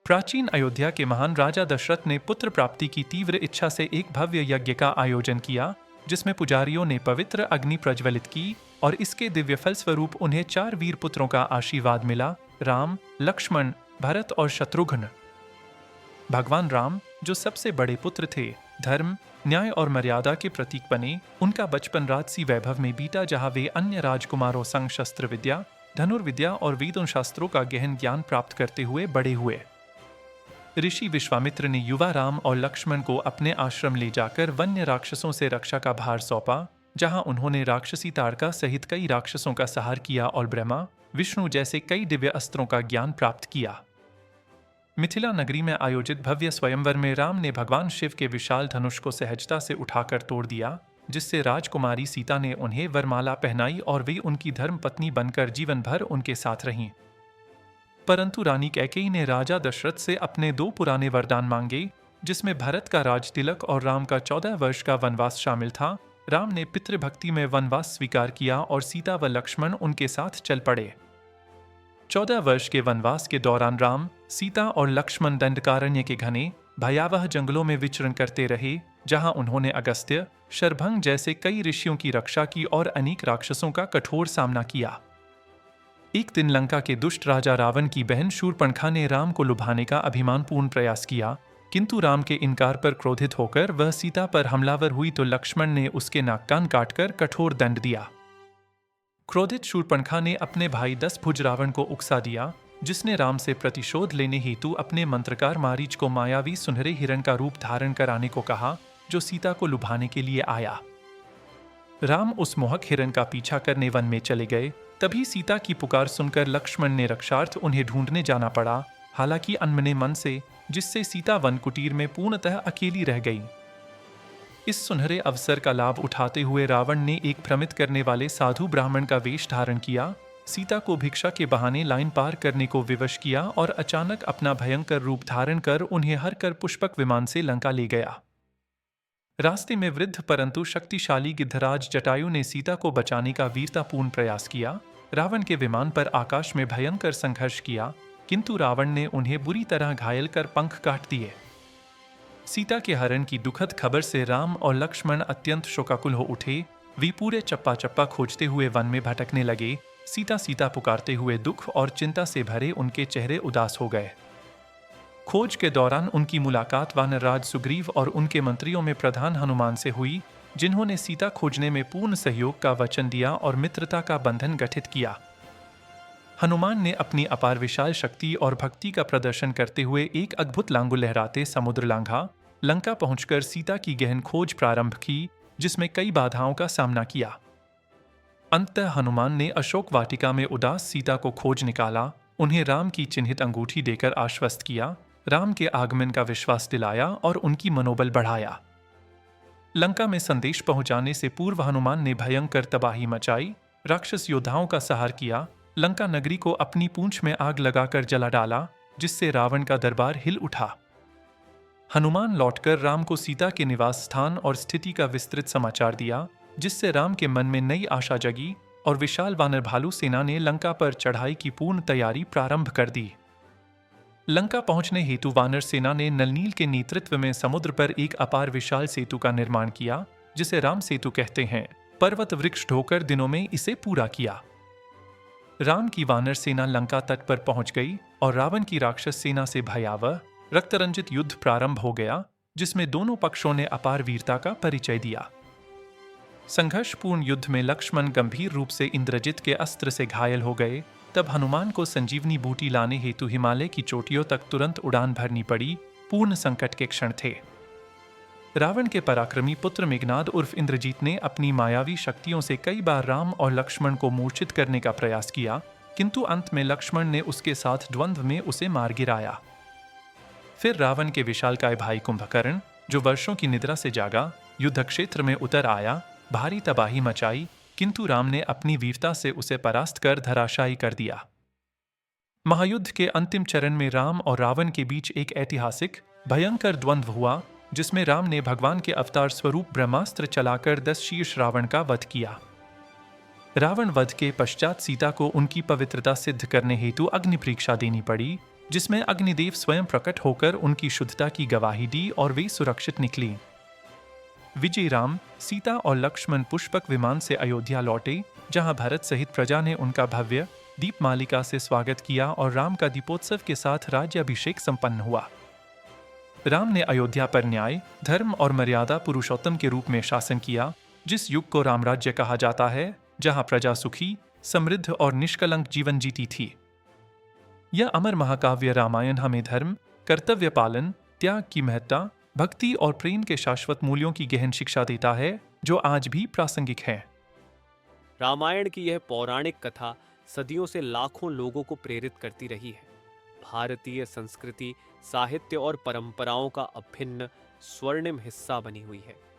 प्राचीन अयोध्या के महान राजा दशरथ ने पुत्र प्राप्ति की तीव्र इच्छा से एक भव्य यज्ञ का आयोजन किया, जिसमें पुजारियों ने पवित्र अग्नि प्रज्वलित की और इसके दिव्य फलस्वरूप उन्हें 4 वीर पुत्रों का आशीर्वाद मिला: राम, लक्ष्मण, भरत और शत्रुघ्न। भगवान राम, जो सबसे बड़े पुत्र थे, धर्म, न्याय और मर्यादा के प्रतीक बने। उनका बचपन राजसी वैभव में बीता, जहां वे अन्य राजकुमारों संग शस्त्र विद्या, धनुर्विद्या और वेदों शास्त्रों का गहन ज्ञान प्राप्त करते हुए बड़े हुए। ऋषि विश्वामित्र ने युवा राम और लक्ष्मण को अपने आश्रम ले जाकर वन्य राक्षसों से रक्षा का भार सौंपा, जहां उन्होंने राक्षसी ताड़का सहित कई राक्षसों का संहार किया और ब्रह्मा, विष्णु जैसे कई दिव्य अस्त्रों का ज्ञान प्राप्त किया। मिथिला नगरी में आयोजित भव्य स्वयंवर में राम ने भगवान शिव के विशाल धनुष को सहजता से उठाकर तोड़ दिया, जिससे राजकुमारी सीता ने उन्हें वरमाला पहनाई और वे उनकी धर्मपत्नी बनकर जीवन भर उनके साथ रहीं। परंतु रानी कैकेयी ने राजा दशरथ से अपने 2 पुराने वरदान मांगे, जिसमें भरत का राज तिलक और राम का 14 वर्ष का वनवास शामिल था। राम ने पितृभक्ति में वनवास स्वीकार किया और सीता व लक्ष्मण उनके साथ चल पड़े। 14 वर्ष के वनवास के दौरान राम, सीता और लक्ष्मण दंडकारण्य के घने भयावह जंगलों में विचरण करते रहे, जहां उन्होंने अगस्त्य, शरभंग जैसे कई ऋषियों की रक्षा की और अनेक राक्षसों का कठोर सामना किया। एक दिन लंका के दुष्ट राजा रावण की बहन शूर्पणखा ने राम को लुभाने का अभिमानपूर्ण प्रयास किया, किंतु राम के इनकार पर क्रोधित होकर वह सीता पर हमलावर हुई तो लक्ष्मण ने उसके नाक कान काटकर कठोर दंड दिया। क्रोधित शूर्पणखा ने अपने भाई 10 भुज रावण को उकसा दिया, जिसने राम से प्रतिशोध लेने हेतु अपने मंत्रकार मारीच को मायावी सुनहरे हिरण का रूप धारण कराने को कहा, जो सीता को लुभाने के लिए आया। राम उस मोहक हिरण का पीछा करने वन में चले गए। तभी सीता की पुकार सुनकर लक्ष्मण ने रक्षार्थ उन्हें ढूंढने जाना पड़ा, हालांकि अनमने मन से, जिससे सीता वन कुटीर में पूर्णतः अकेली रह गई। इस सुनहरे अवसर का लाभ उठाते हुए रावण ने एक भ्रमित करने वाले साधु ब्राह्मण का वेश धारण किया, सीता को भिक्षा के बहाने लाइन पार करने को विवश किया और अचानक अपना भयंकर रूप धारण कर उन्हें हर कर पुष्पक विमान से लंका ले गया। रास्ते में वृद्ध परंतु शक्तिशाली गिद्धराज जटायु ने सीता को बचाने का वीरतापूर्ण प्रयास किया। रावण के विमान पर आकाश में भयंकर संघर्ष किया, किंतु रावण ने उन्हें बुरी तरह घायल कर पंख काट दिए। सीता के हरण की दुखद खबर से राम और लक्ष्मण अत्यंत शोकाकुल हो उठे। वे पूरे चप्पा चप्पा खोजते हुए वन में भटकने लगे। सीता सीता पुकारते हुए दुख और चिंता से भरे उनके चेहरे उदास हो गए। खोज के दौरान उनकी मुलाकात वानरराज सुग्रीव और उनके मंत्रियों में प्रधान हनुमान से हुई, जिन्होंने सीता खोजने में पूर्ण सहयोग का वचन दिया और मित्रता का बंधन गठित किया। हनुमान ने अपनी अपार विशाल शक्ति और भक्ति का प्रदर्शन करते हुए एक अद्भुत लांगु लहराते समुद्र लांघा, लंका पहुंचकर सीता की गहन खोज प्रारंभ की, जिसमें कई बाधाओं का सामना किया। अंततः हनुमान ने अशोक वाटिका में उदास सीता को खोज निकाला, उन्हें राम की चिन्हित अंगूठी देकर आश्वस्त किया, राम के आगमन का विश्वास दिलाया और उनकी मनोबल बढ़ाया। लंका में संदेश पहुंचाने से पूर्व हनुमान ने भयंकर तबाही मचाई, राक्षस योद्धाओं का संहार किया, लंका नगरी को अपनी पूंछ में आग लगाकर जला डाला, जिससे रावण का दरबार हिल उठा। हनुमान लौटकर राम को सीता के निवास स्थान और स्थिति का विस्तृत समाचार दिया, जिससे राम के मन में नई आशा जगी और विशाल वानर भालू सेना ने लंका पर चढ़ाई की पूर्ण तैयारी प्रारंभ कर दी। लंका पहुंचने हेतु वानर सेना ने नलनील के नेतृत्व में समुद्र पर एक अपार विशाल सेतु का निर्माण किया, जिसे राम सेतु कहते हैं। पर्वत वृक्ष ढोकर दिनों में इसे पूरा किया। राम की वानर सेना लंका तट पर पहुंच गई और रावण की राक्षस सेना से भयावह रक्तरंजित युद्ध प्रारंभ हो गया, जिसमें दोनों पक्षों ने अपार वीरता का परिचय दिया। संघर्षपूर्ण युद्ध में लक्ष्मण गंभीर रूप से इंद्रजित के अस्त्र से घायल हो गए। तब हनुमान को संजीवनी बूटी लाने हेतु हिमालय की चोटियों तक तुरंत उड़ान भरनी पड़ी। पूर्ण संकट के क्षण थे। रावण के पराक्रमी पुत्र मेघनाद उर्फ इंद्रजीत ने अपनी मायावी शक्तियों से कई बार राम और लक्ष्मण को मूर्छित करने का प्रयास किया, किंतु अंत में लक्ष्मण ने उसके साथ द्वंद्व में उसे मार गिराया। फिर रावण के विशालकाय भाई कुंभकर्ण, जो वर्षों की निद्रा से जागा, युद्ध क्षेत्र में उतर आया, भारी तबाही मचाई, किंतु राम ने अपनी वीरता से उसे परास्त कर धराशायी कर दिया। महायुद्ध के अंतिम चरण में राम और रावण के बीच एक ऐतिहासिक भयंकर द्वंद्व हुआ, जिसमें राम ने भगवान के अवतार स्वरूप ब्रह्मास्त्र चलाकर 10 शीर्ष रावण का वध किया। रावण वध के पश्चात सीता को उनकी पवित्रता सिद्ध करने हेतु अग्नि परीक्षा देनी पड़ी, जिसमें अग्निदेव स्वयं प्रकट होकर उनकी शुद्धता की गवाही दी और वे सुरक्षित निकली। विजय राम, सीता और लक्ष्मण पुष्पक विमान से अयोध्या लौटे, जहां भरत सहित प्रजा ने उनका भव्य दीपमालिका से स्वागत किया और राम का दीपोत्सव के साथ राज्याभिषेक संपन्न हुआ। राम ने अयोध्या पर न्याय, धर्म और मर्यादा पुरुषोत्तम के रूप में शासन किया, जिस युग को रामराज्य कहा जाता है, जहां प्रजा सुखी, समृद्ध और निष्कलंक जीवन जीती थी। यह अमर महाकाव्य रामायण हमें धर्म, कर्तव्य पालन, त्याग की महत्ता, भक्ति और प्रेम के शाश्वत मूल्यों की गहन शिक्षा देता है, जो आज भी प्रासंगिक है। रामायण की यह पौराणिक कथा सदियों से लाखों लोगों को प्रेरित करती रही है। भारतीय संस्कृति, साहित्य और परंपराओं का अभिन्न स्वर्णिम हिस्सा बनी हुई है।